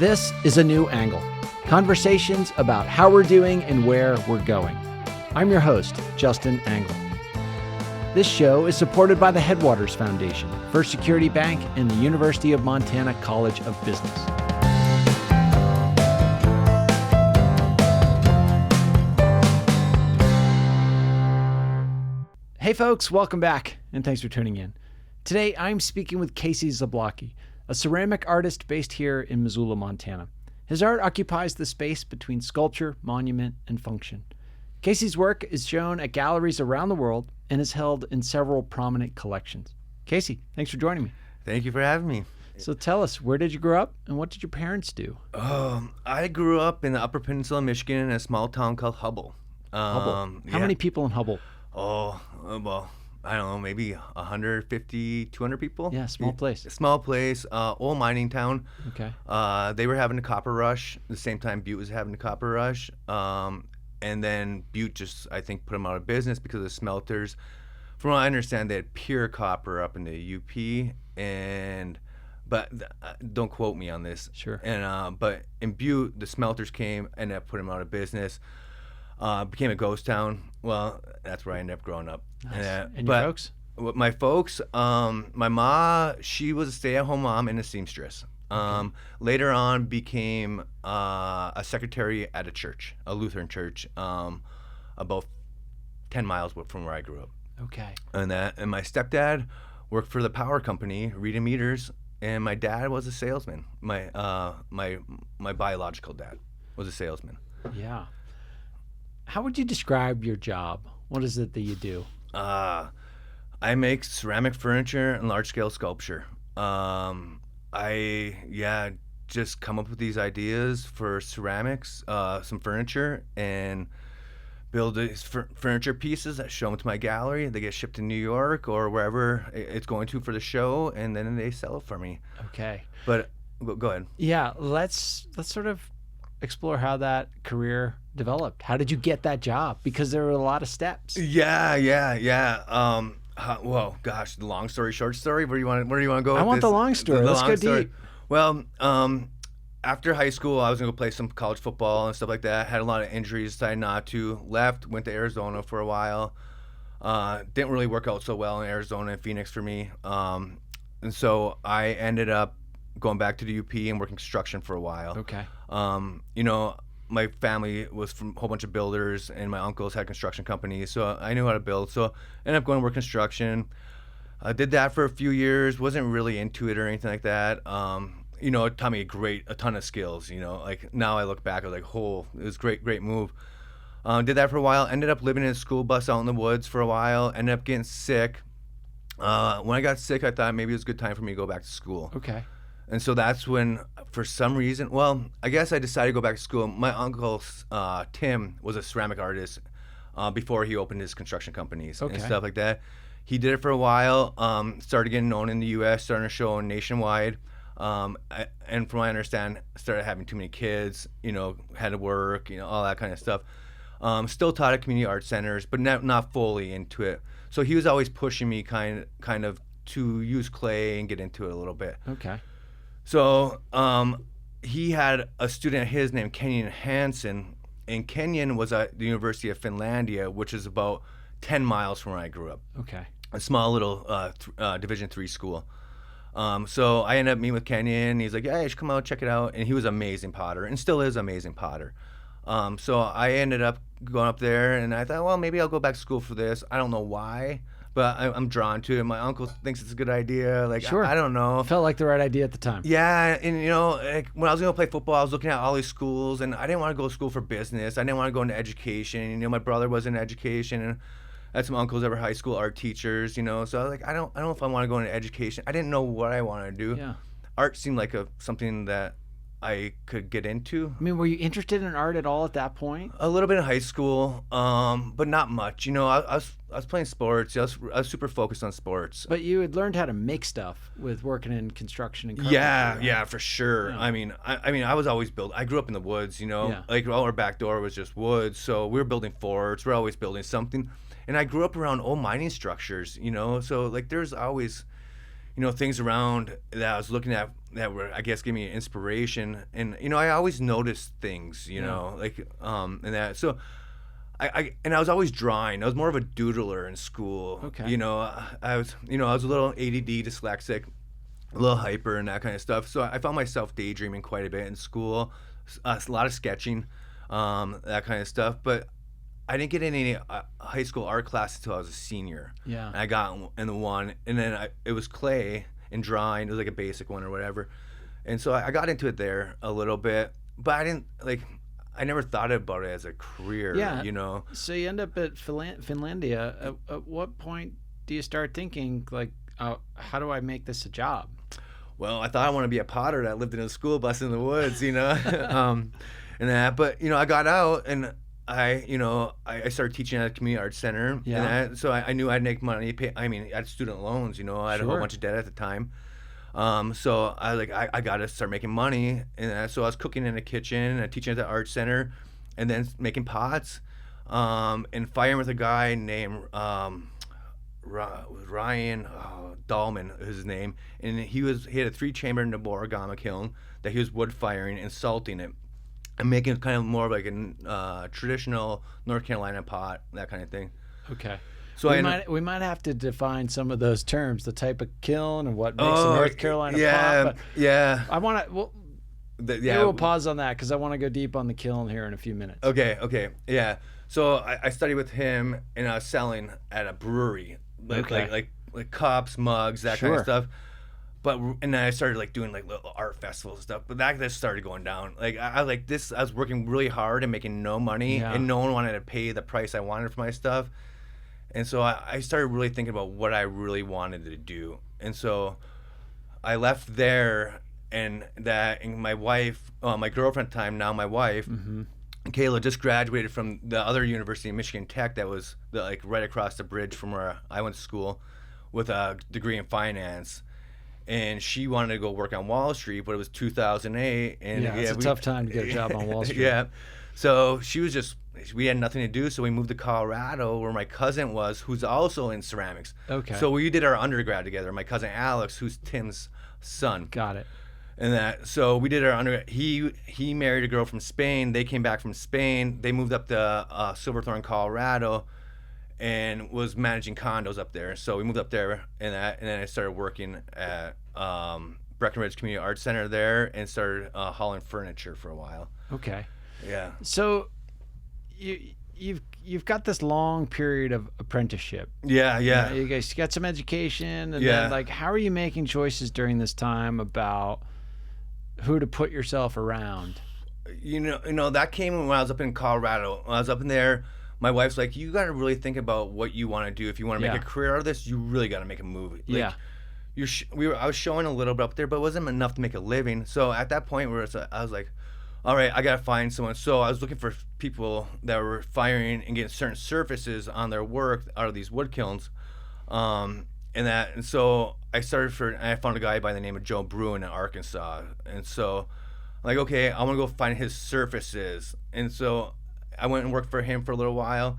This is A New Angle, conversations about how we're doing and where we're going. I'm your host, Justin Angle. This show is supported by the Headwaters Foundation, First Security Bank, and the University of Montana College of Business. Hey folks, welcome back, and thanks for tuning in. Today I'm speaking with Casey Zablocki, a ceramic artist based here in Missoula, Montana. His art occupies the space between sculpture, monument, and function. Casey's work is shown at galleries around the world and is held in several prominent collections. Casey, thanks for joining me. Thank you for having me. So tell us, where did you grow up and what did your parents do? I grew up in the Upper Peninsula, Michigan, in a small town called Hubbell. Hubbell. How many people in Hubbell? Well, I don't know, maybe 150, 200 people. Yeah, small place. Small place, old mining town. Okay. They were having a copper rush the same time Butte was having a copper rush. And then Butte just, I think, put them out of business because of the smelters. From what I understand, they had pure copper up in the UP, but don't quote me on this. Sure. And but in Butte, the smelters came and that put them out of business. Became a ghost town. Well, that's where I ended up growing up. Nice. And your folks? My folks, my mom, she was a stay-at-home mom and a seamstress. Later on became a secretary at a church, a Lutheran church, about 10 miles from where I grew up. Okay. And my stepdad worked for the power company, reading meters, and my dad was a salesman. My biological dad was a salesman. Yeah. How would you describe your job? What is it that you do? I make ceramic furniture and large-scale sculpture. I just come up with these ideas for ceramics, some furniture, and build these furniture pieces that show them to my gallery. They get shipped to New York or wherever it's going to for the show, and then they sell it for me. Okay. But go ahead. Yeah, let's sort of explore how that career developed. How did you get that job? Because there were a lot of steps. Yeah. Well, gosh, the long story, short story. Where do you want to go? I want the long story. Let's go deep. Well, after high school, I was gonna go play some college football and stuff like that. Had a lot of injuries, decided not to. Left, went to Arizona for a while. Didn't really work out so well in Arizona and Phoenix for me. And so I ended up going back to the UP and working construction for a while. Okay. My family was from a whole bunch of builders, and my uncles had construction companies, so I knew how to build. So I ended up going to work construction. I did that for a few years, wasn't really into it or anything like that. It taught me a ton of skills. Like now I look back, I was like, it was great move. Did that for a while, ended up living in a school bus out in the woods for a while, ended up getting sick. When I got sick, I thought maybe it was a good time for me to go back to school. Okay. And so that's when, for some reason, I guess I decided to go back to school. My uncle, Tim, was a ceramic artist before he opened his construction companies and stuff like that. He did it for a while, started getting known in the U.S., starting to show nationwide. And from what I understand, started having too many kids, had to work, all that kind of stuff. Still taught at community art centers, but not fully into it. So he was always pushing me kind of to use clay and get into it a little bit. Okay. So he had a student of his named Kenyon Hansen, and Kenyon was at the University of Finlandia, which is about 10 miles from where I grew up. Okay. A small little Division III school. So I ended up meeting with Kenyon. He's like, yeah, you should come out, check it out. And he was an amazing potter, and still is an amazing potter. So I ended up going up there, and I thought, well, maybe I'll go back to school for this. I don't know why, but I'm drawn to it. My uncle thinks it's a good idea. Like, sure. I don't know. Felt like the right idea at the time. Yeah, and like when I was going to play football, I was looking at all these schools, and I didn't want to go to school for business. I didn't want to go into education. My brother was in education, and I had some uncles that were high school art teachers. So I was like, I don't know if I want to go into education. I didn't know what I wanted to do. Yeah. Art seemed like something that I could get into. I mean, were you interested in art at all at that point? A little bit in high school, but not much. I was playing sports. I was super focused on sports. But you had learned how to make stuff with working in construction and carpentry. Yeah, for sure. Yeah. I mean, I was always I grew up in the woods. Like all our back door was just woods. So we were building forts. We're always building something. And I grew up around old mining structures. So like there's always things around that I was looking at that were, I guess, giving me inspiration. And I always noticed things, like and that. So I was always drawing. I was more of a doodler in school. Okay. I was a little ADD, dyslexic, a little hyper, and that kind of stuff. So I found myself daydreaming quite a bit in school, a lot of sketching, that kind of stuff. But I didn't get any high school art class until I was a senior. Yeah. And I got in the one, and then it was clay and drawing. It was like a basic one or whatever. And so I got into it there a little bit, but I never thought about it as a career. Yeah. So you end up at Finlandia. At what point do you start thinking like, how do I make this a job? Well, I thought I wanted to be a potter that lived in a school bus in the woods, and that. But I got out and I started teaching at a community arts center. Yeah. And so I knew I'd make money. I had student loans. I had a whole bunch of debt at the time. So I was like, I got to start making money. And so I was cooking in the kitchen and teaching at the art center, and then making pots, and firing with a guy named Ryan Dahlman is his name, and he had a 3-chamber Noborigama kiln that he was wood firing and salting it and making it kind of more of like a traditional North Carolina pot, that kind of thing. Okay. So we might have to define some of those terms, the type of kiln and what makes a North Carolina pot. Yeah. I want to. Maybe we'll pause on that because I want to go deep on the kiln here in a few minutes. Okay. Yeah. So I studied with him, and I was selling at a brewery, like cups, mugs, that kind of stuff. And then I started like doing like little art festivals and stuff. But that just started going down. Like I was working really hard and making no money, and no one wanted to pay the price I wanted for my stuff. And so I started really thinking about what I really wanted to do. And so I left there, and my wife, my girlfriend at the time, now my wife, Kayla, just graduated from the other university, Michigan Tech, that was right across the bridge from where I went to school, with a degree in finance. And she wanted to go work on Wall Street, but it was 2008. And it's a tough time to get a job on Wall Street. Yeah. So we had nothing to do, so we moved to Colorado, where my cousin was, who's also in ceramics. Okay. So we did our undergrad together. My cousin Alex, who's Tim's son. Got it. And so we did our undergrad. He married a girl from Spain. They came back from Spain. They moved up to Silverthorne, Colorado, and was managing condos up there. So we moved up there, and then I started working at Breckenridge Community Arts Center there, and started hauling furniture for a while. Okay. Yeah. So you've got this long period of apprenticeship. Yeah. You guys got some education, and then like, how are you making choices during this time about who to put yourself around? That came when I was up in Colorado. When I was up in there, my wife's like, you got to really think about what you want to do. If you want to make a career out of this, you really got to make a movie. I was showing a little bit up there, but it wasn't enough to make a living. So at that point I was like, all right, I got to find someone. So I was looking for people that were firing and getting certain surfaces on their work out of these wood kilns. And so I found a guy by the name of Joe Bruin in Arkansas. And so I'm like, okay, I want to go find his surfaces. And so I went and worked for him for a little while.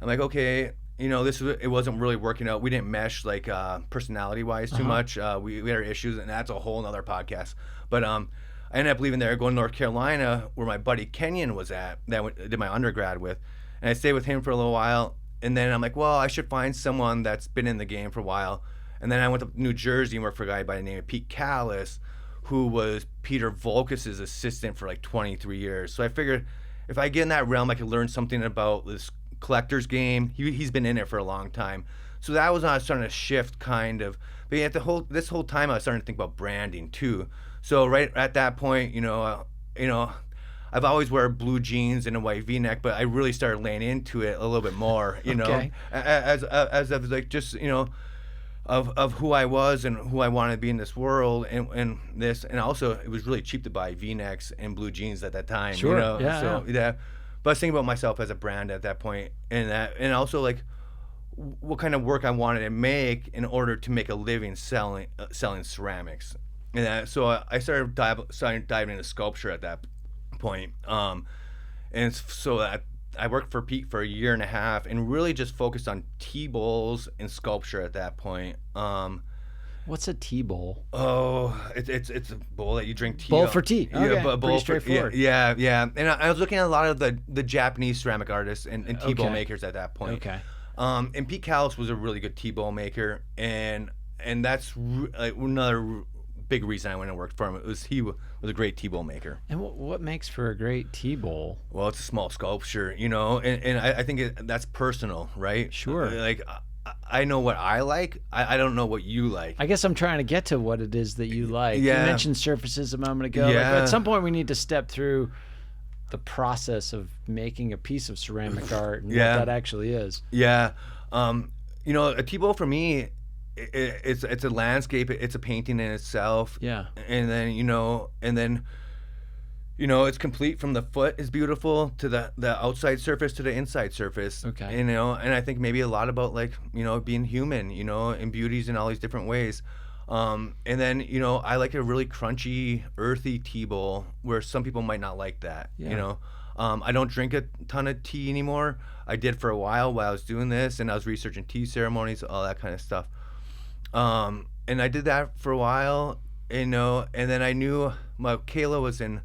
I'm like, okay, it wasn't really working out. We didn't mesh like personality wise too much. We had our issues, and that's a whole nother podcast. But I ended up leaving there, going to North Carolina, where my buddy Kenyon was at, that I did my undergrad with. And I stayed with him for a little while. And then I'm like, well, I should find someone that's been in the game for a while. And then I went to New Jersey and worked for a guy by the name of Pete Callis, who was Peter Volkus's assistant for like 23 years. So I figured if I get in that realm, I could learn something about this collector's game. He's been in it for a long time. So that was when I was starting to shift, kind of. But yet this whole time I was starting to think about branding too. So right at that point, I've always wear blue jeans and a white V-neck, but I really started laying into it a little bit more, as of like just of who I was and who I wanted to be in this world, and also it was really cheap to buy V-necks and blue jeans at that time. Sure. But I was thinking about myself as a brand at that point, and also like what kind of work I wanted to make in order to make a living selling ceramics. And so I started diving into sculpture at that point. And so I worked for Pete for a year and a half and really just focused on T-bowls and sculpture at that point. And What's a tea bowl? Oh, it's a bowl that you drink tea. Bowl for tea. Okay. Yeah, a bowl Pretty for straightforward. yeah. And I was looking at a lot of the Japanese ceramic artists and tea bowl Okay. makers at that point. Okay. And Pete Callis was a really good tea bowl maker, and that's another big reason I went and worked for him. He was a great tea bowl maker. And what makes for a great tea bowl? Well, it's a small sculpture, and I think that's personal, right? Sure. Like I know what I like. I don't know what you like. I guess I'm trying to get to what it is that you like. Yeah. You mentioned surfaces a moment ago. Yeah. Like, at some point, we need to step through the process of making a piece of ceramic art and Yeah. what that actually is. Yeah. A tea bowl for me, it's a landscape. It's a painting in itself. Yeah. And then it's complete from the foot is beautiful to the outside surface to the inside surface. Okay. And I think maybe a lot about being human, and beauties in all these different ways. And then I like a really crunchy, earthy tea bowl where some people might not like that. Yeah. I don't drink a ton of tea anymore. I did for a while I was doing this, and I was researching tea ceremonies, all that kind of stuff. And I did that for a while, and then I knew Kayla was in,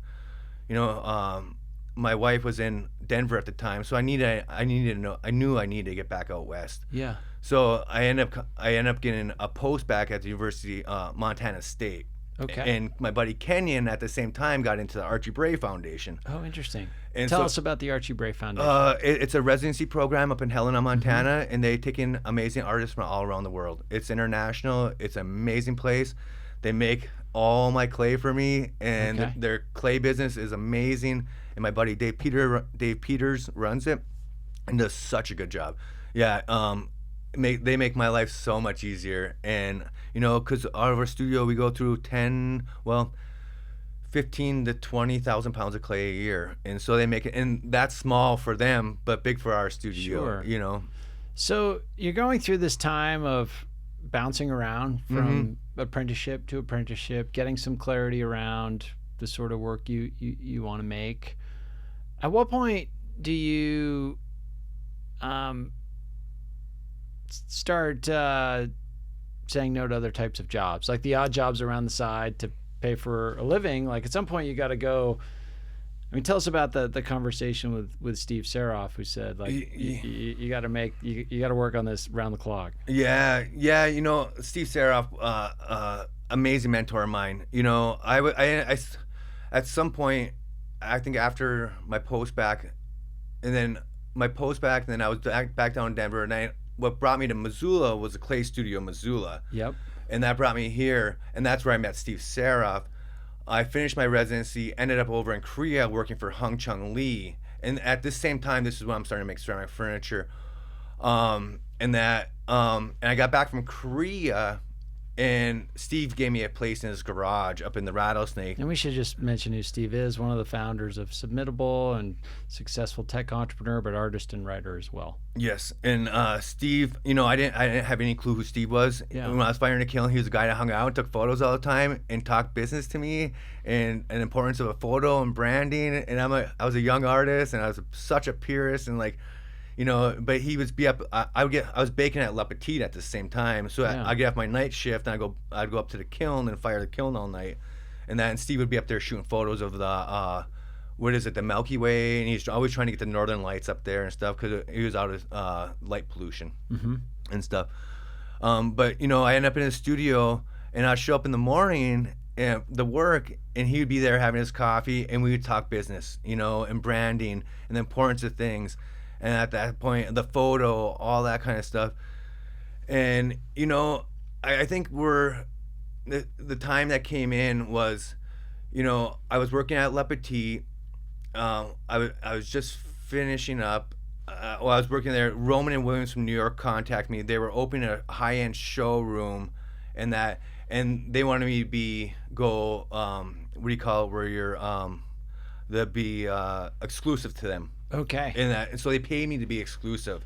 my wife was in Denver at the time, so I knew I needed to get back out west. Yeah. So I end up getting a post back at the University Montana State. Okay. And my buddy Kenyon at the same time got into the Archie Bray Foundation. Oh, interesting. And Tell so- us about the Archie Bray Foundation. It's a residency program up in Helena, Montana, and they take in amazing artists from all around the world. It's international. It's an amazing place. They make all my clay for me, and Okay. their clay business is amazing. And my buddy Dave Peters runs it, and does such a good job. Yeah, they make my life so much easier. And because out of our studio we go through 15 to 20,000 pounds of clay a year, and so they make it, and that's small for them, but big for our studio. Sure. So you're going through this time of bouncing around from apprenticeship to apprenticeship, getting some clarity around the sort of work you want to make. At what point do you start saying no to other types of jobs, like the odd jobs around the side to pay for a living? Like, at some point you got to go. I mean, tell us about the conversation with Steve Saroff, who said, like, you got to you got to work on this round the clock. Yeah. Steve Saroff, amazing mentor of mine. I at some point, I think after my post back, and then I was back down in Denver, and what brought me to Missoula was a clay studio, Missoula. Yep. And that brought me here, and that's where I met Steve Saroff. I finished my residency, ended up over in Korea working for Hung Chung Lee. And at this same time, this is when I'm starting to make ceramic furniture. And I got back from Korea, and Steve gave me a place in his garage up in the Rattlesnake. And we should just mention who Steve is, one of the founders of Submittable and successful tech entrepreneur, but artist and writer as well. Yes, and Steve, I didn't have any clue who Steve was. Yeah. When I was firing a kiln, he was a guy that hung out and took photos all the time and talked business to me and the importance of a photo and branding. And I was a young artist, and I was such a purist, and but he would be up. I was baking at La Petite at the same time, so Yeah. I get off my night shift and I'd go up to the kiln and fire the kiln all night, and Steve would be up there shooting photos of the the Milky Way, and he's always trying to get the northern lights up there and stuff because he was out of light pollution and stuff. But I end up in his studio, and I'd show up in the morning and the work, and he would be there having his coffee, and we would talk business, and branding and the importance of things. And at that point, the photo, all that kind of stuff. And, I think the time that came in was, I was working at Le Petit. I was just finishing up. While I was working there, Roman and Williams from New York contacted me. They were opening a high-end showroom, and they wanted me to go, what do you call it, where you're, they'll be exclusive to them. Okay. And so they paid me to be exclusive,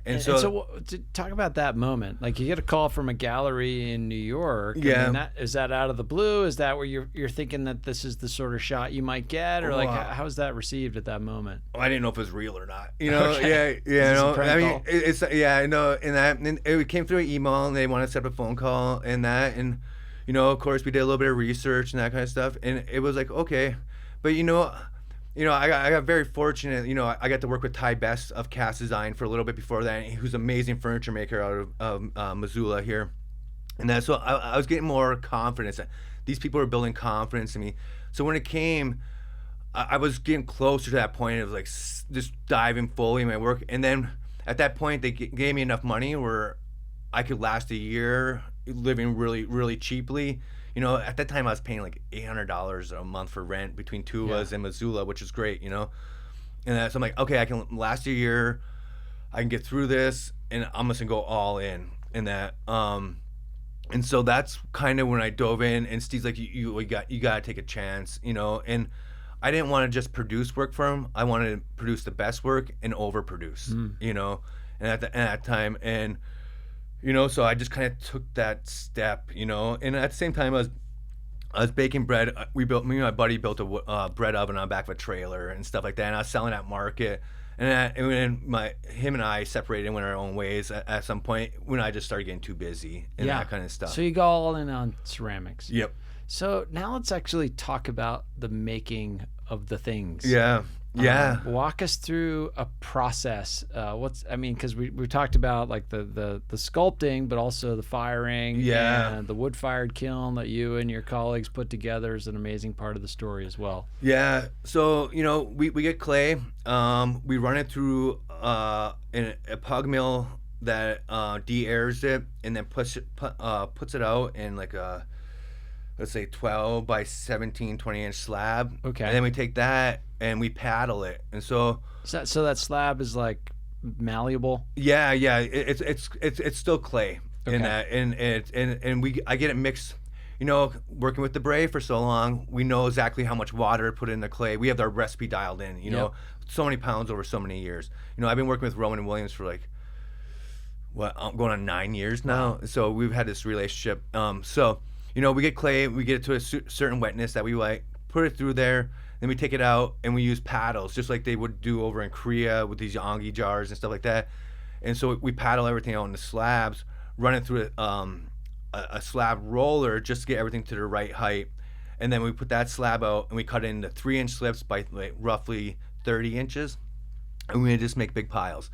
And to talk about that moment, like you get a call from a gallery in New York. Yeah. I mean, is that out of the blue? Is that where you're thinking that this is the sort of shot you might get, or like how is that received at that moment? I didn't know if it was real or not. You know, Okay. yeah. Is this a prank I mean, call? it's I know, and it came through an email, and they wanted to set up a phone call and that, and of course we did a little bit of research and that kind of stuff, and it was like okay, but I got very fortunate. I got to work with Ty Best of Cast Design for a little bit before that, who's an amazing furniture maker out of Missoula here. And that's so I was getting more confidence. These people are building confidence in me. So when it came, I was getting closer to that point of like just diving fully in my work. And then at that point, they gave me enough money where I could last a year living really, really cheaply. At that time I was paying like $800 a month for rent between two of us in Missoula, which is great, And so I'm like, okay, I can last a year, I can get through this, and I'm just gonna go all in that. And so that's kind of when I dove in, and Steve's like, you gotta take a chance, And I didn't want to just produce work for him. I wanted to produce the best work and overproduce, And at that time, and so I just kind of took that step, And at the same time, I was baking bread. Me and my buddy built a bread oven on the back of a trailer and stuff like that. And I was selling at market. And him and I separated and went our own ways at some point when I just started getting too busy and that kind of stuff. So you go all in on ceramics. Yep. So now let's actually talk about the making of the things. Yeah. Walk us through a process. Because we talked about like the sculpting, but also the firing. Yeah. And the wood-fired kiln that you and your colleagues put together is an amazing part of the story as well. Yeah. So we get clay. We run it through in a pug mill that de-airs it and then puts it out in like a, let's say 12 by 17, 20-inch slab. Okay. And then we take that and we paddle it. And so that slab is like malleable. Yeah. It's still clay in that, and I get it mixed. Working with the Bray for so long, we know exactly how much water to put in the clay. We have our recipe dialed in. So many pounds over so many years. I've been working with Rowan and Williams for like I'm going on 9 years now. So we've had this relationship. We get clay, we get it to a certain wetness that we like, put it through there, then we take it out and we use paddles, just like they would do over in Korea with these yongi jars and stuff like that. And so we paddle everything out in the slabs, run it through a slab roller just to get everything to the right height. And then we put that slab out and we cut it into 3-inch slips by like roughly 30 inches. And we just make big piles.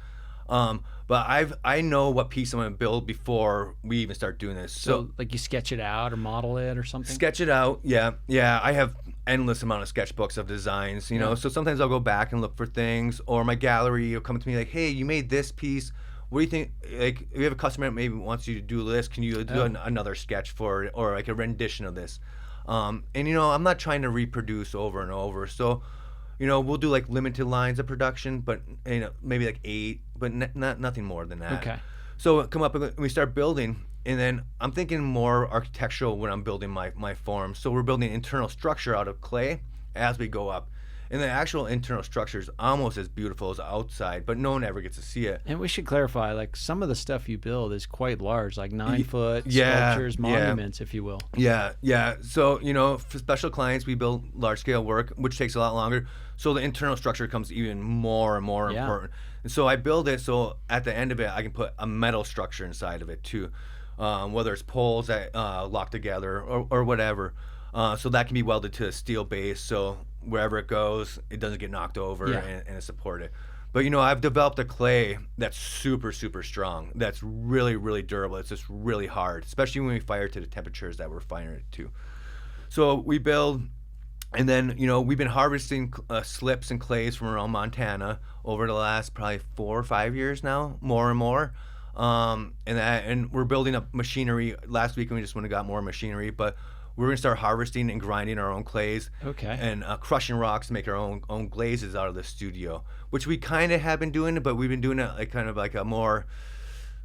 But I know what piece I'm gonna build before we even start doing this. So like you sketch it out or model it or something? Sketch it out, yeah. I have endless amount of sketchbooks of designs, So sometimes I'll go back and look for things, or my gallery will come to me like, hey, you made this piece. What do you think? Like, if you have a customer that maybe wants you to do this, can you do another sketch for it, or like a rendition of this? I'm not trying to reproduce over and over, so. We'll do like limited lines of production, but maybe like 8, but nothing more than that. Okay. So come up and we start building, and then I'm thinking more architectural when I'm building my form. So we're building internal structure out of clay as we go up. And the actual internal structure is almost as beautiful as outside, but no one ever gets to see it. And we should clarify, like some of the stuff you build is quite large, like 9-foot sculptures, monuments, if you will. Yeah. So, for special clients, we build large scale work, which takes a lot longer. So the internal structure becomes even more and more important. And so I build it so at the end of it, I can put a metal structure inside of it too, whether it's poles that lock together or whatever. So that can be welded to a steel base, so wherever it goes, it doesn't get knocked over and it's supported. But I've developed a clay that's super, super strong. That's really, really durable. It's just really hard, especially when we fire to the temperatures that we're firing it to. So we build, and then we've been harvesting slips and clays from around Montana over the last probably 4 or 5 years now, more and more. And we're building up machinery. Last week we just went and got more machinery, but we're gonna start harvesting and grinding our own clays. Okay. And crushing rocks to make our own glazes out of the studio, which we kind of have been doing, but we've been doing it like kind of like a more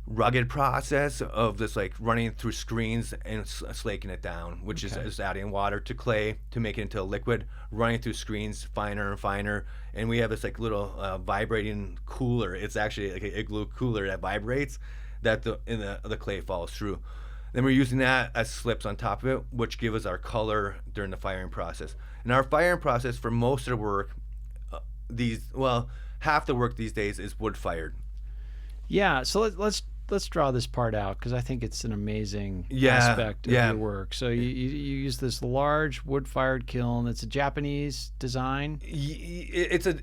rugged process of this like running through screens and slaking it down, which is adding water to clay to make it into a liquid, running through screens finer and finer. And we have this like little vibrating cooler. It's actually like an igloo cooler that vibrates, that the clay falls through. Then we're using that as slips on top of it, which give us our color during the firing process. And our firing process for most of the work, half the work these days is wood fired. Yeah, so let's draw this part out, because I think it's an amazing aspect of your work. So you use this large wood-fired kiln. It's a Japanese design. It's a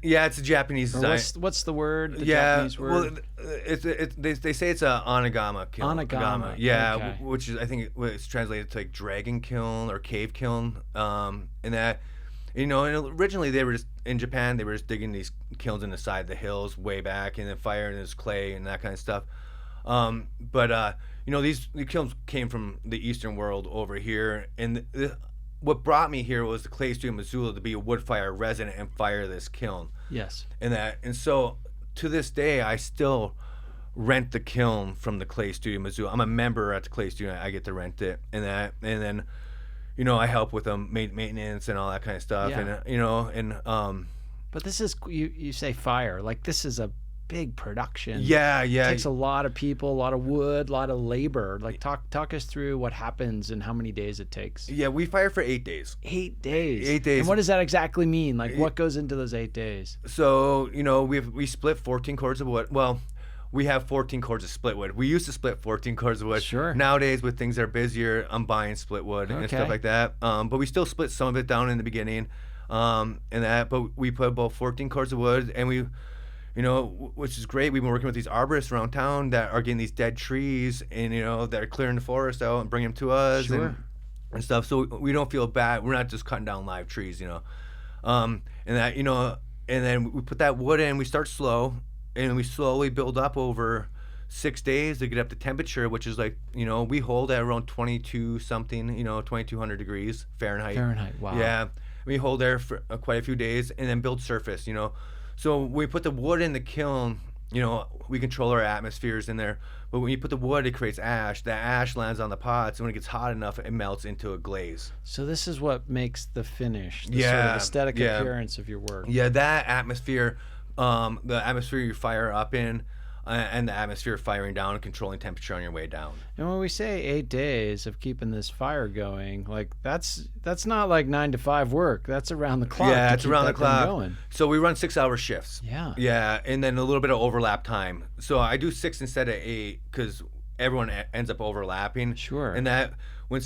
Japanese design. What's the word? The Japanese word? Well, they say it's a onigama kiln. Onigama. Yeah, okay. Which is, I think it's translated to like dragon kiln or cave kiln. And that, and originally they were just in Japan. They were just digging these kilns in the side of the hills way back, and then firing this clay and that kind of stuff. But these kilns came from the Eastern world over here, and what brought me here was the clay studio in Missoula to be a wood fire resident and fire this kiln. Yes. And so to this day, I still rent the kiln from the clay studio in Missoula. I'm a member at the clay studio. I get to rent it, and then I help with them maintenance and all that kind of stuff. Yeah. But this is, you say fire, like this is a big production. Yeah. It takes a lot of people, a lot of wood, a lot of labor. Like talk us through what happens and how many days it takes. Yeah, we fire for 8 days. 8 days. 8 days. And what does that exactly mean? Like what goes into those 8 days? So, we split 14 cords of wood. Well, we have 14 cords of split wood. We used to split 14 cords of wood. Sure. Nowadays, with things that are busier, I'm buying split wood and stuff like that. But we still split some of it down in the beginning. But we put about 14 cords of wood, and we, which is great. We've been working with these arborists around town that are getting these dead trees and, that are clearing the forest out and bringing them to us. Sure. And stuff. So we don't feel bad. We're not just cutting down live trees, and then we put that wood in, we start slow, and we slowly build up over 6 days to get up to temperature, which is like, we hold at around 22 something, 2200 degrees Fahrenheit. Wow. Yeah. We hold there for quite a few days and then build surface, So when we put the wood in the kiln, we control our atmospheres in there. But when you put the wood, it creates ash. That ash lands on the pots, and when it gets hot enough, it melts into a glaze. So this is what makes the finish, the sort of aesthetic appearance of your work. Yeah, that atmosphere, the atmosphere you fire up in, and the atmosphere firing down and controlling temperature on your way down. And when we say 8 days of keeping this fire going, like that's not like 9 to 5 work. That's around the clock. Yeah, it's around the clock. Going. So we run 6-hour shifts. Yeah. Yeah, and then a little bit of overlap time. So I do 6 instead of 8 because everyone ends up overlapping. Sure. And that when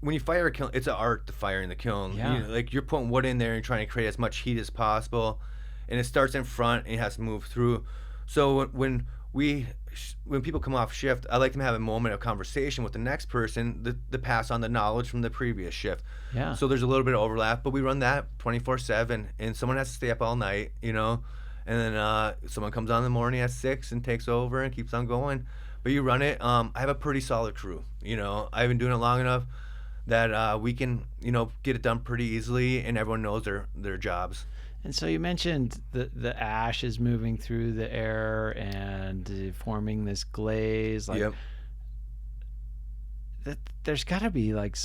you fire a kiln, it's an art to fire in the kiln. Yeah. You're putting wood in there and trying to create as much heat as possible, and it starts in front and it has to move through. So when people come off shift, I like them to have a moment of conversation with the next person to pass on the knowledge from the previous shift. Yeah. So there's a little bit of overlap, but we run that 24/7, and someone has to stay up all night, and then someone comes on in the morning at 6 and takes over and keeps on going. But you run it. I have a pretty solid crew. I've been doing it long enough that we can, get it done pretty easily, and everyone knows their jobs. And so you mentioned the ash is moving through the air and forming this glaze. Like, yep. There's got to be like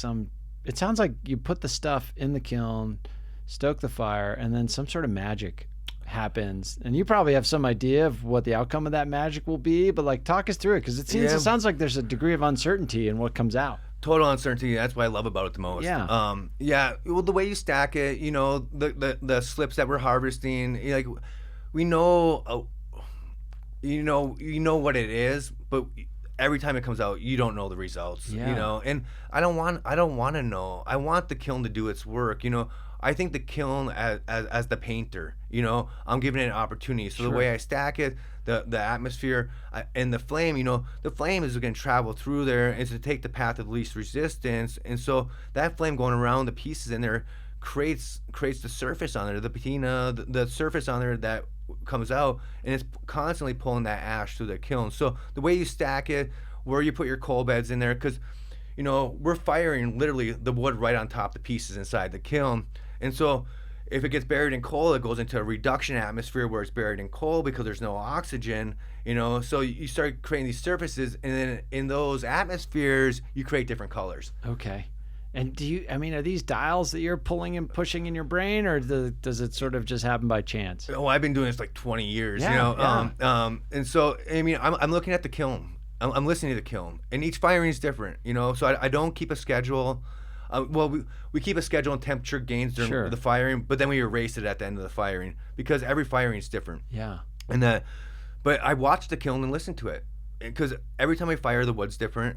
it sounds like you put the stuff in the kiln, stoke the fire, and then some sort of magic happens. And you probably have some idea of what the outcome of that magic will be, but like talk us through it, because it sounds like there's a degree of uncertainty in what comes out. Total uncertainty. That's what I love about it the most. Yeah. Well, the way you stack it, the slips that we're harvesting, like we know, what it is, but every time it comes out, you don't know the results. Yeah. And I don't want to know. I want the kiln to do its work. I think the kiln as the painter, I'm giving it an opportunity. So Sure. The way I stack it, the atmosphere, and the flame, the flame is going to travel through there and to take the path of least resistance. And so that flame going around the pieces in there creates the surface on there, the patina, the surface on there that comes out, and it's constantly pulling that ash through the kiln. So the way you stack it, where you put your coal beds in there, because we're firing literally the wood right on top of the pieces inside the kiln. And so if it gets buried in coal, it goes into a reduction atmosphere where it's buried in coal because there's no oxygen, so you start creating these surfaces, and then in those atmospheres you create different colors. Okay. And are these dials that you're pulling and pushing in your brain, or does it sort of just happen by chance? Oh, I've been doing this like 20 years, Yeah. and so I'm looking at the kiln. I'm listening to the kiln, and each firing is different, so I don't keep a schedule. We keep a schedule and temperature gains during the firing, but then we erase it at the end of the firing because every firing is different. Yeah. But I watch the kiln and listen to it because every time I fire, the wood's different,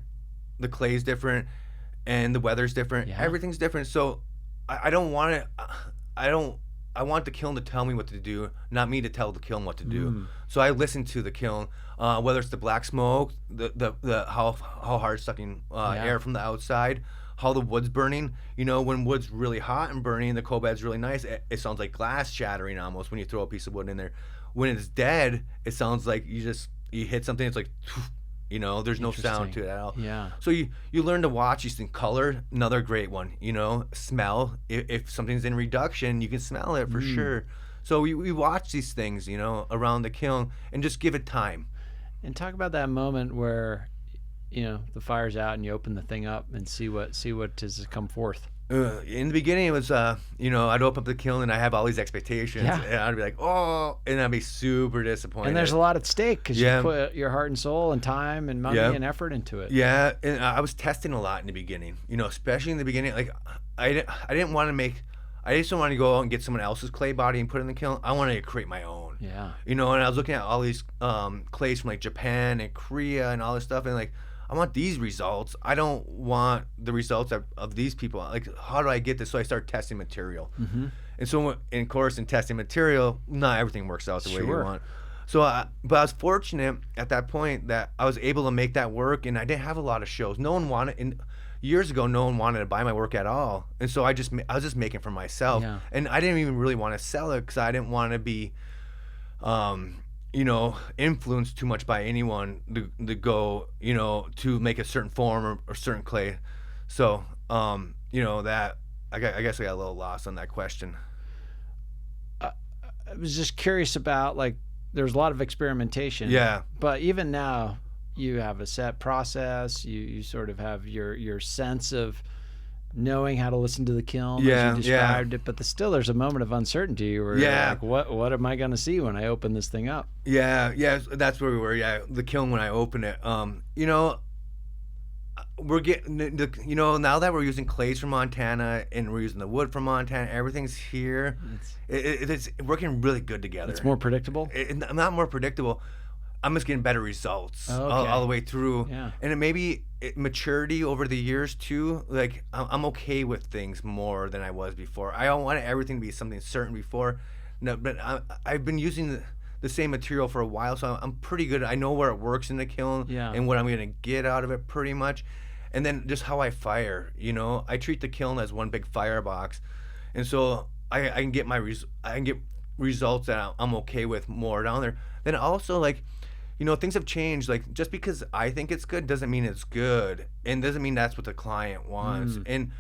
the clay's different, and the weather's different. Yeah. Everything's different. So I don't want it. I want the kiln to tell me what to do, not me to tell the kiln what to do. So I listen to the kiln, whether it's the black smoke, the how hard sucking air from the outside, how the wood's burning. When wood's really hot and burning, the coal bed's really nice. It sounds like glass shattering almost when you throw a piece of wood in there. When it's dead, it sounds like you hit something. It's like, there's no sound to it at all. Yeah. So you learn to watch these things. Color, another great one. Smell. If something's in reduction, you can smell it for sure. So we watch these things, around the kiln and just give it time. And talk about that moment where, the fire's out and you open the thing up and see what has come forth. In the beginning, it was, I'd open up the kiln and I have all these expectations. Yeah. And I'd be like, oh, and I'd be super disappointed. And there's a lot at stake because you put your heart and soul and time and money and effort into it. Yeah, and I was testing a lot in the beginning, especially in the beginning. Like, I didn't want to I just don't want to go out and get someone else's clay body and put it in the kiln. I wanted to create my own. Yeah. And I was looking at all these clays from like Japan and Korea and all this stuff, and like, I want these results. I don't want the results of these people. Like, how do I get this? So I started testing material. Mm-hmm. And so, in testing material, not everything works out the way you want. So, but I was fortunate at that point that I was able to make that work, and I didn't have a lot of shows. No one wanted, and years ago, no one wanted to buy my work at all. And so I was just making for myself. Yeah. And I didn't even really want to sell it because I didn't want to be, influenced too much by anyone to go, to make a certain form or certain clay. So, that I guess I got a little lost on that question. I was just curious about, like, there's a lot of experimentation. Yeah. But even now, you have a set process. You sort of have your sense of knowing how to listen to the kiln as you described it, but there's a moment of uncertainty where you're like, what am I going to see when I open this thing up? Yeah, that's where we were. Yeah, the kiln when I open it. We're getting now that we're using clays from Montana and we're using the wood from Montana, everything's here. It's working really good together. It's more predictable. Not more predictable. I'm just getting better results all the way through. Yeah. And it maybe maturity over the years too. Like, I'm okay with things more than I was before. I don't want everything to be something certain before. No, but I've been using the same material for a while, so I'm pretty good. I know where it works in the kiln and what I'm going to get out of it pretty much. And then just how I fire, I treat the kiln as one big firebox. And so I can get results that I'm okay with more down there. Then also, like, things have changed. Like, just because I think it's good doesn't mean it's good, and doesn't mean that's what the client wants. And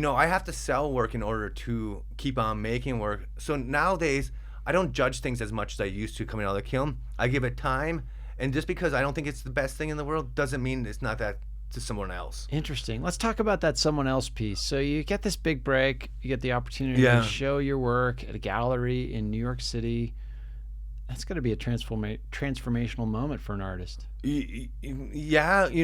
I have to sell work in order to keep on making work. So nowadays, I don't judge things as much as I used to coming out of the kiln. I give it time, and just because I don't think it's the best thing in the world doesn't mean it's not that to someone else. Interesting. Let's talk about that someone else piece. So you get this big break, you get the opportunity to show your work at a gallery in New York City. That's got to be a transformational moment for an artist. Yeah, we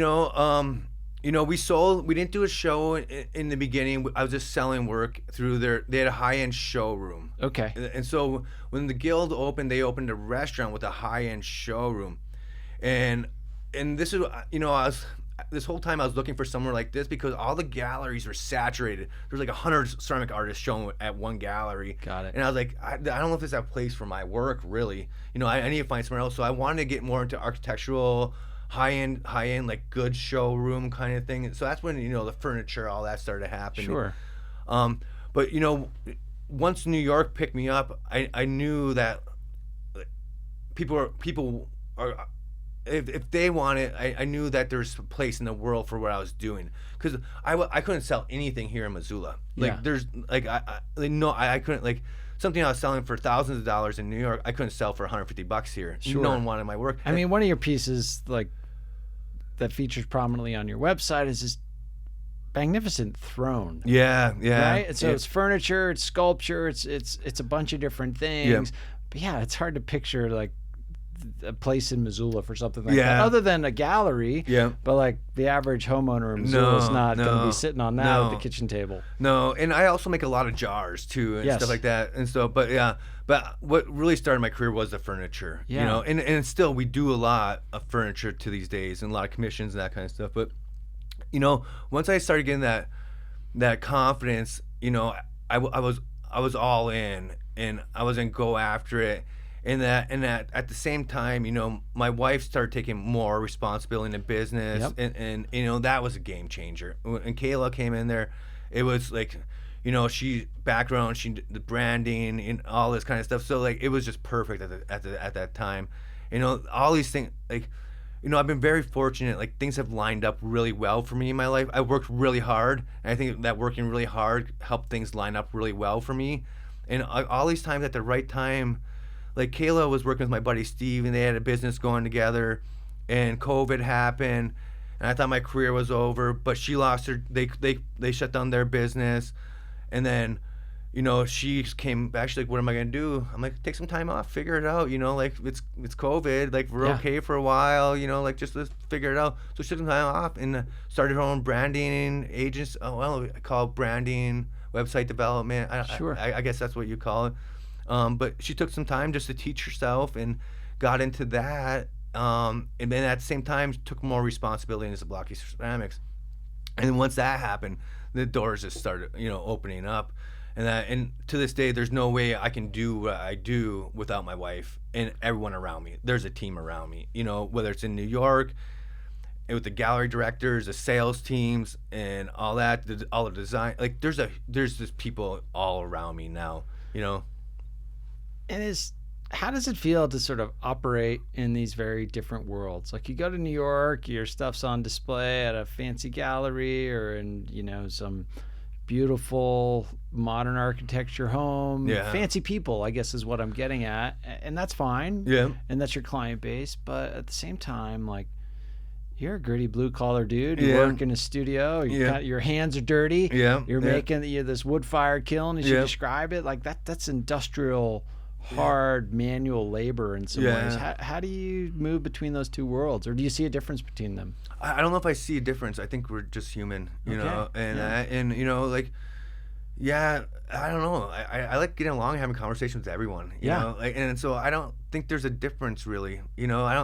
didn't do a show in the beginning. I was just selling work through they had a high-end showroom. Okay. And so when the Guild opened, they opened a restaurant with a high-end showroom. And this is, this whole time I was looking for somewhere like this because all the galleries were saturated. There's like 100 ceramic artists showing at one gallery. Got it. And I was like, I don't know if it's a place for my work, really. I need to find somewhere else. So I wanted to get more into architectural, high-end, like good showroom kind of thing. So that's when, the furniture, all that started happening. Sure. But, once New York picked me up, I knew that people are if they want it, I knew that there's a place in the world for what I was doing, because I couldn't sell anything here in Missoula. Like there's like I couldn't, like, something I was selling for thousands of dollars in New York, I couldn't sell for $150 here. Sure. No one wanted my work. I mean, one of your pieces like that features prominently on your website is this magnificent throne. Yeah. Right? So it's furniture, it's sculpture, it's a bunch of different things. But yeah, it's hard to picture like a place in Missoula for something like that, other than a gallery. Yeah. But like the average homeowner in Missoula is not going to be sitting on that at the kitchen table. No, and I also make a lot of jars too and stuff like that. And so, but what really started my career was the furniture. Yeah. You know, and still we do a lot of furniture to these days and a lot of commissions and that kind of stuff. But you know, once I started getting that confidence, you know, I was all in, and I was gonna go after it. And that at the same time, you know, my wife started taking more responsibility in the business, and you know, that was a game changer. When Kayla came in there, it was like, you know, she the branding and all this kind of stuff. So like, it was just perfect at that time. You know, all these things, like, you know, I've been very fortunate. Like, things have lined up really well for me in my life. I worked really hard, and I think that working really hard helped things line up really well for me. And all these times at the right time. Like, Kayla was working with my buddy Steve, and they had a business going together, and COVID happened, and I thought my career was over, but she lost her, they shut down their business, and then, you know, she came back, she's like, what am I gonna do? I'm like, take some time off, figure it out, you know, like, it's COVID, like, we're okay for a while, you know, like, just let's figure it out. So she took some time off and started her own branding agents, I call it branding, website development, I guess that's what you call it. But she took some time just to teach herself and got into that. And then at the same time, took more responsibility in Zablocki Ceramics. And then once that happened, the doors just started, you know, opening up. And to this day, there's no way I can do what I do without my wife and everyone around me. There's a team around me, you know, whether it's in New York, with the gallery directors, the sales teams, and all that, all the design. Like, there's just people all around me now, you know. And how does it feel to sort of operate in these very different worlds? Like, you go to New York, your stuff's on display at a fancy gallery or in, you know, some beautiful modern architecture home. Fancy people, I guess, is what I'm getting at. And that's fine. Yeah. And that's your client base. But at the same time, like, you're a gritty blue collar dude. You work in a studio. Your hands are dirty. You're making this wood fired kiln, as you describe it. Like, that's industrial, hard manual labor in some ways. How do you move between those two worlds, or do you see a difference between them? I don't know if I see a difference. I think we're just human, you know, and you know, like, I don't know. I like getting along and having conversations with everyone, you know, like, and so I don't think there's a difference really, you know. I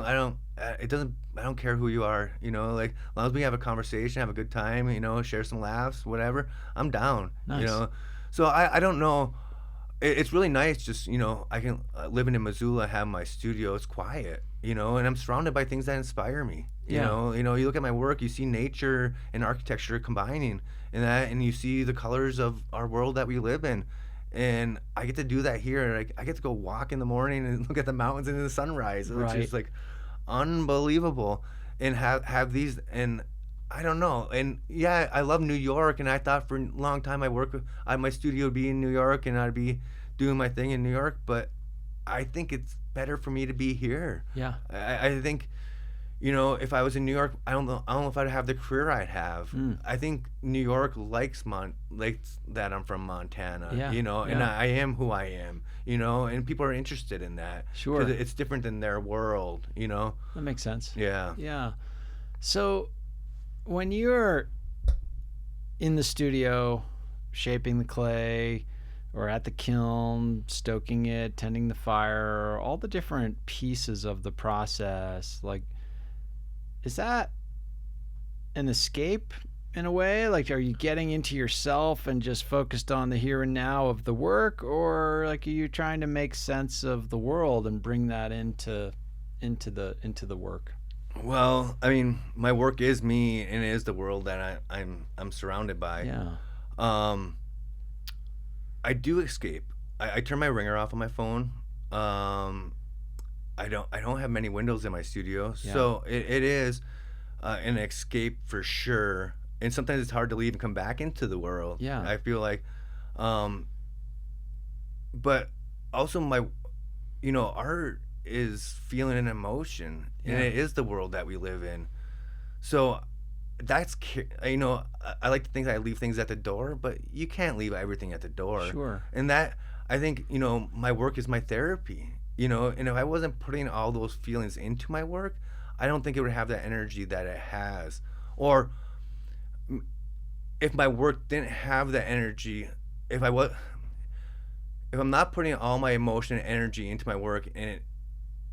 don't care who you are, you know, like, as long as we have a conversation, have a good time, you know, share some laughs, whatever, I'm down. Nice. You know. So I don't know. It's really nice, just, you know, I can living in Missoula, have my studio. It's quiet, you know, and I'm surrounded by things that inspire me. You know, you look at my work, you see nature and architecture combining, and you see the colors of our world that we live in, and I get to do that here. I get to go walk in the morning and look at the mountains and the sunrise, which is like unbelievable, and have these, and I don't know. And I love New York, and I thought for a long time my studio would be in New York, and I'd be doing my thing in New York, but I think it's better for me to be here. I think, you know, if I was in New York, I don't know if I'd have the career I'd have. I think New York likes that I'm from Montana, you know, and I am who I am, you know, and people are interested in that. Sure. 'Cause it's different than their world, you know. That makes sense. Yeah. So when you're in the studio shaping the clay, or at the kiln stoking it, tending the fire, all the different pieces of the process, like, is that an escape in a way? Like, are you getting into yourself and just focused on the here and now of the work, or like, are you trying to make sense of the world and bring that into the work? Well, I mean, my work is me, and it is the world that I'm surrounded by. I do escape. I turn my ringer off on my phone. I don't have many windows in my studio, so it is an escape for sure. And sometimes it's hard to leave and come back into the world. I feel like but also art is feeling and emotion, and it is the world that we live in. So that's, I like to think that I leave things at the door, but you can't leave everything at the door. Sure. And that, I think, my work is my therapy, and if I wasn't putting all those feelings into my work, I don't think it would have that energy that it has. Or if my work didn't have that energy, if I'm not putting all my emotion and energy into my work, and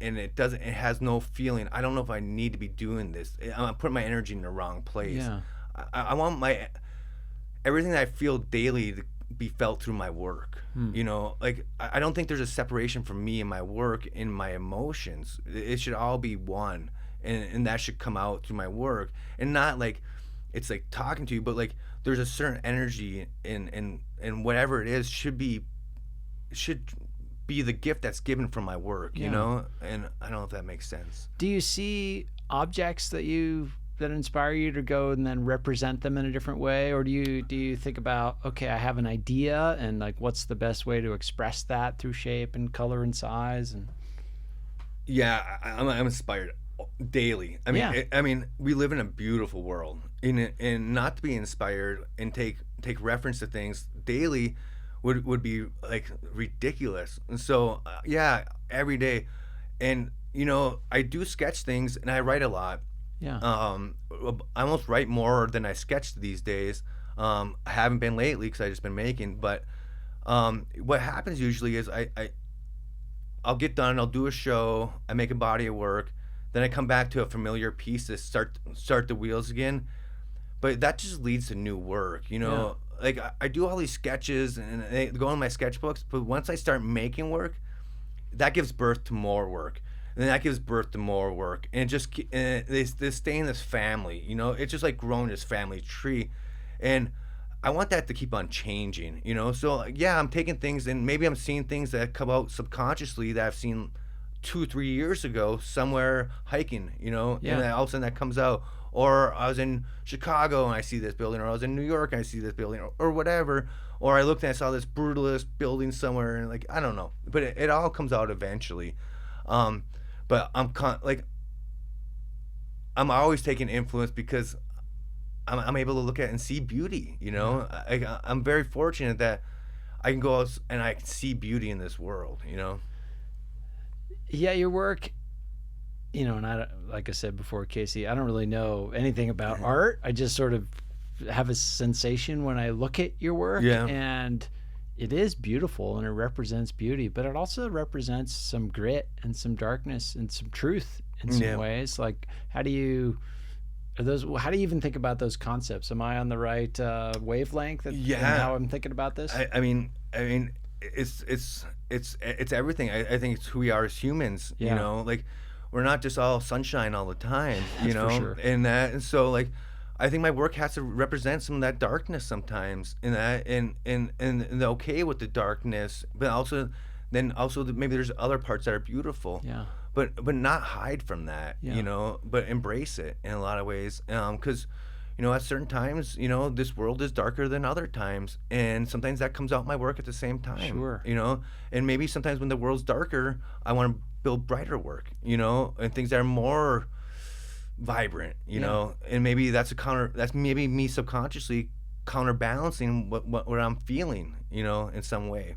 it has no feeling, I don't know if I need to be doing this. I'm putting my energy in the wrong place. Yeah. I want everything that I feel daily to be felt through my work. Like, I don't think there's a separation from me and my work and my emotions. It should all be one, and that should come out through my work, and not like it's like talking to you, but like there's a certain energy in whatever it is should be the gift that's given from my work, and I don't know if that makes sense. Do you see objects that inspire you to go and then represent them in a different way, or do you think about, okay, I have an idea, and like what's the best way to express that through shape and color and size? And I'm inspired daily. I mean, we live in a beautiful world, and not to be inspired and take reference to things daily would be like ridiculous. And so every day, and I do sketch things, and I write a lot. I almost write more than I sketch these days. I haven't been lately because I've just been making, but what happens usually is I'll get done, I'll do a show, I make a body of work, then I come back to a familiar piece to start the wheels again, but that just leads to new work. Like I do all these sketches and they go in my sketchbooks, but once I start making work, that gives birth to more work, and then that gives birth to more work, and they stay in this family. It's just like growing this family tree, and I want that to keep on changing. So I'm taking things, and maybe I'm seeing things that come out subconsciously that I've seen 2-3 years ago somewhere hiking. And then all of a sudden that comes out. Or I was in Chicago and I see this building, or I was in New York and I see this building, or whatever. Or I looked and I saw this brutalist building somewhere, and like, I don't know. But it all comes out eventually. But I'm always taking influence because I'm able to look at it and see beauty. I'm very fortunate that I can go out and I can see beauty in this world. Yeah, your work. And like I said before, Casey, I don't really know anything about art. I just sort of have a sensation when I look at your work, and it is beautiful and it represents beauty, but it also represents some grit and some darkness and some truth in some ways. Like, how do you even think about those concepts? Am I on the right wavelength in how I'm thinking about this? I mean, it's everything. I think it's who we are as humans. Like, we're not just all sunshine all the time, For sure. and so like, I think my work has to represent some of that darkness sometimes, and okay with the darkness, but also maybe there's other parts that are beautiful, but not hide from that, but embrace it in a lot of ways, because at certain times, this world is darker than other times, and sometimes that comes out in my work at the same time. Sure. And maybe sometimes when the world's darker, I want to build brighter work, and things that are more vibrant, and maybe that's maybe me subconsciously counterbalancing what I'm feeling, in some way.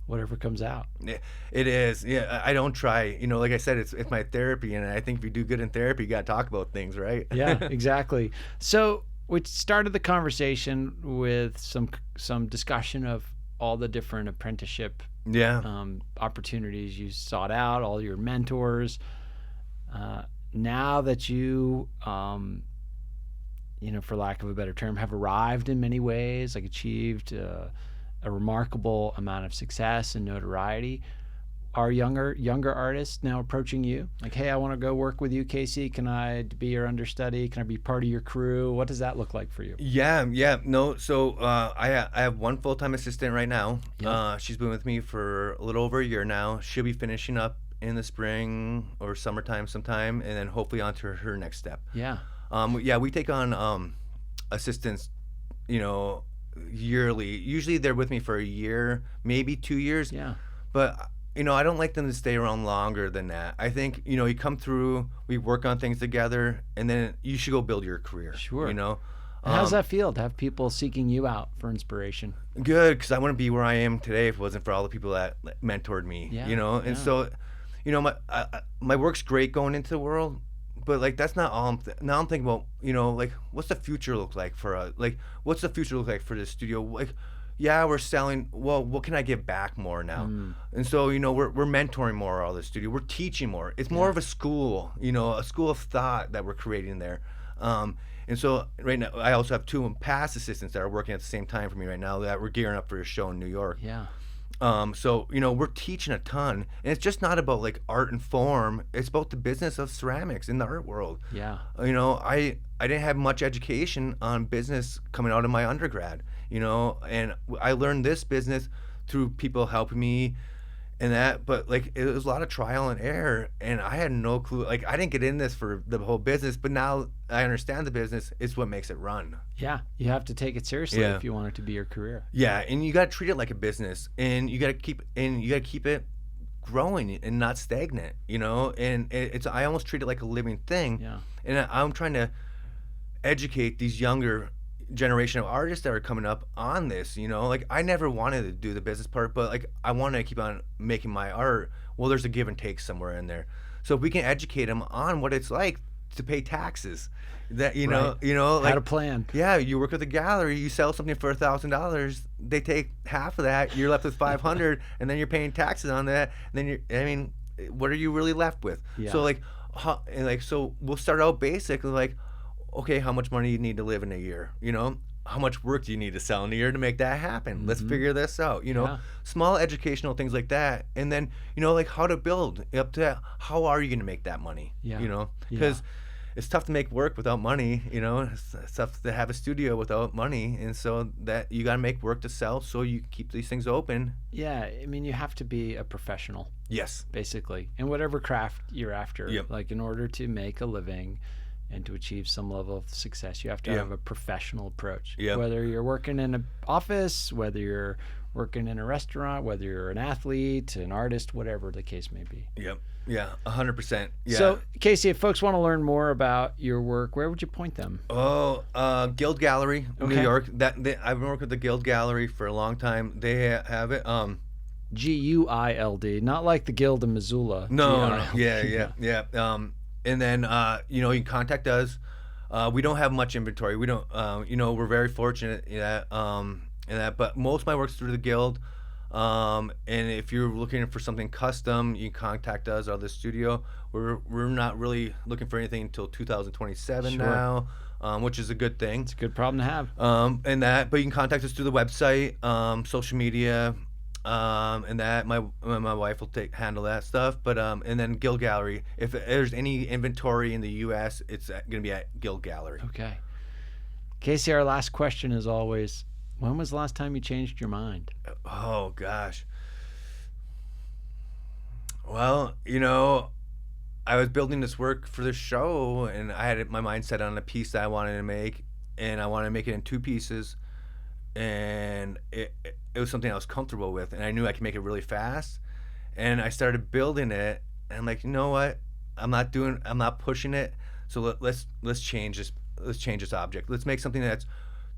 Whatever comes out. Yeah, it is. Yeah, I don't try. Like I said, it's my therapy, and I think if you do good in therapy, you got to talk about things, right? Yeah, exactly. So we started the conversation with some discussion of all the different apprenticeship opportunities you sought out, all your mentors. Now that you, for lack of a better term, have arrived in many ways, like achieved a remarkable amount of success and notoriety, are younger artists now approaching you like, hey, I want to go work with you, Casey? Can I be your understudy? Can I be part of your crew? What does that look like for you? No, so I have one full-time assistant right now. She's been with me for a little over a year now. She'll be finishing up in the spring or summertime sometime, and then hopefully on to her next step. Yeah. We take on assistants, yearly. Usually they're with me for a year, maybe 2 years. Yeah. But I don't like them to stay around longer than that. I think, you come through, we work on things together, and then you should go build your career. Sure. And how's that feel to have people seeking you out for inspiration? Good, because I wouldn't be where I am today if it wasn't for all the people that mentored me. Yeah, And so, my work's great going into the world, but like that's not all. Now I'm thinking about, like what's the future look like for us? Like what's the future look like for this studio? Like, yeah, we're selling. Well, what can I give back more now? And so, we're mentoring more out of the studio. We're teaching more. It's more of a school, a school of thought that we're creating there. And so right now, I also have 2 past assistants that are working at the same time for me right now that we're gearing up for a show in New York. Yeah. So, we're teaching a ton. And it's just not about like art and form. It's about the business of ceramics in the art world. Yeah. I didn't have much education on business coming out of my undergrad, and I learned this business through people helping me and that, but like it was a lot of trial and error, and I had no clue. Like I didn't get in this for the whole business, but now I understand the business. It's what makes it run. Yeah, you have to take it seriously if you want it to be your career. Yeah, and you got to treat it like a business, and you got to keep it growing and not stagnant. And I almost treat it like a living thing. Yeah, and I'm trying to educate these younger generation of artists that are coming up on this. Like I never wanted to do the business part, but like I want to keep on making my art. Well, there's a give and take somewhere in there, so if we can educate them on what it's like to pay taxes, that like how to plan. Yeah, you work with a gallery, you sell something for $1,000, they take half of that, you're left with 500, and then you're paying taxes on that, and then what are you really left with? Yeah. So so we'll start out basically like, okay, how much money you need to live in a year? How much work do you need to sell in a year to make that happen? Let's figure this out. Small educational things like that, and then like how to build up to that. How are you going to make that money? Yeah. Because it's tough to make work without money. It's tough to have a studio without money, and so that you got to make work to sell so you keep these things open. Yeah, I mean you have to be a professional. Yes. Basically, in whatever craft you're after. Yep. Like in order to make a living and to achieve some level of success, you have to have a professional approach. Yep. Whether you're working in an office, whether you're working in a restaurant, whether you're an athlete, an artist, whatever the case may be. Yep. Yeah, 100%. Yeah. So, Casey, if folks want to learn more about your work, where would you point them? Oh, Guild Gallery, Okay. New York. I've been working with the Guild Gallery for a long time. They have it. Guild, not like the Guild in Missoula. No. G-I-L-D. Yeah. And then you can contact us. We don't have much inventory. We don't. We're very fortunate in that. But most of my work's through the Guild. And if you're looking for something custom, you can contact us out of the studio. We're not really looking for anything until 2027 now, which is a good thing. It's a good problem to have. But you can contact us through the website, social media, and that my wife will handle that stuff. But and then Guild Gallery. If there's any inventory in the U.S., it's gonna be at Guild Gallery. Okay. Casey, our last question is always, when was the last time you changed your mind? Oh gosh. Well, I was building this work for the show, and I had my mind set on a piece that I wanted to make, and I wanted to make it in 2 pieces, and it was something I was comfortable with, and I knew I could make it really fast, and I started building it, and I'm like, you know what? I'm not pushing it. So let's change this. Let's change this object. Let's make something that's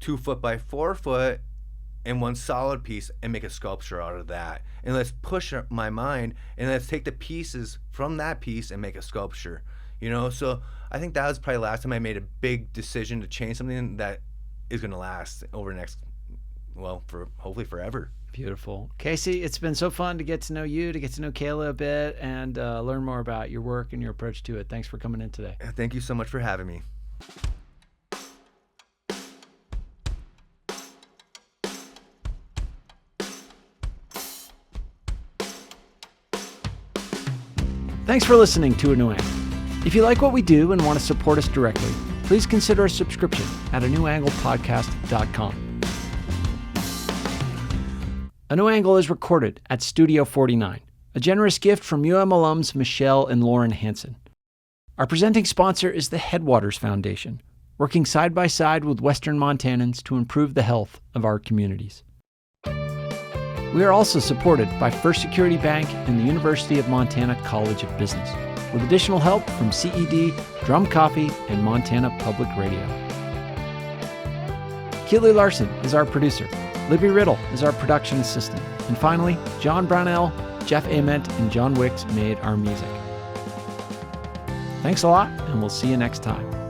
2 foot by 4 foot in one solid piece and make a sculpture out of that. And let's push my mind, and let's take the pieces from that piece and make a sculpture. So I think that was probably the last time I made a big decision to change something that is going to last over the next, for hopefully forever. Beautiful. Casey, it's been so fun to get to know you, to get to know Kayla a bit, and learn more about your work and your approach to it. Thanks for coming in today. Thank you so much for having me. Thanks for listening to A New Angle. If you like what we do and want to support us directly, please consider a subscription at anewanglepodcast.com. A New Angle is recorded at Studio 49, a generous gift from UM alums Michelle and Lauren Hansen. Our presenting sponsor is the Headwaters Foundation, working side by side with Western Montanans to improve the health of our communities. We are also supported by First Security Bank and the University of Montana College of Business, with additional help from CED, Drum Coffee, and Montana Public Radio. Keely Larson is our producer. Libby Riddle is our production assistant. And finally, John Brownell, Jeff Ament, and John Wicks made our music. Thanks a lot, and we'll see you next time.